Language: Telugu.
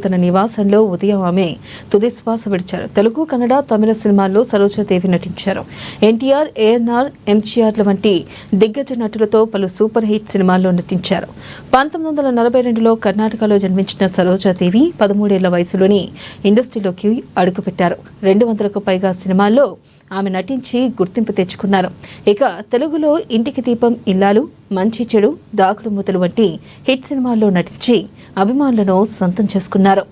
తన నివాసంలో ఉదయం ఆమె తుది శ్వాస విడిచారు. తెలుగు, కన్నడ, తమిళ సినిమాల్లో సరోజాదేవి నటించారు. ఎన్టీఆర్, ఏఎన్ఆర్, ఎంజీఆర్ల వంటి దిగ్గజ నటులతో పలు సూపర్ హిట్ సినిమాల్లో నటించారు. 1942లో కర్ణాటకలో జన్మించిన సరోజాదేవి 13 ఏళ్ల వయసులోని ఇండస్ట్రీలోకి అడుగుపెట్టారు. 200కు పైగా సినిమాల్లో ఆమె నటించి గుర్తింపు తెచ్చుకున్నారు. ఇక తెలుగులో ఇంటికి దీపం, ఇల్లాలు, మంచి చెడు, దాగుడు మూతలు వంటి హిట్ సినిమాల్లో నటించి అభిమానులను సొంతం చేసుకున్నారు.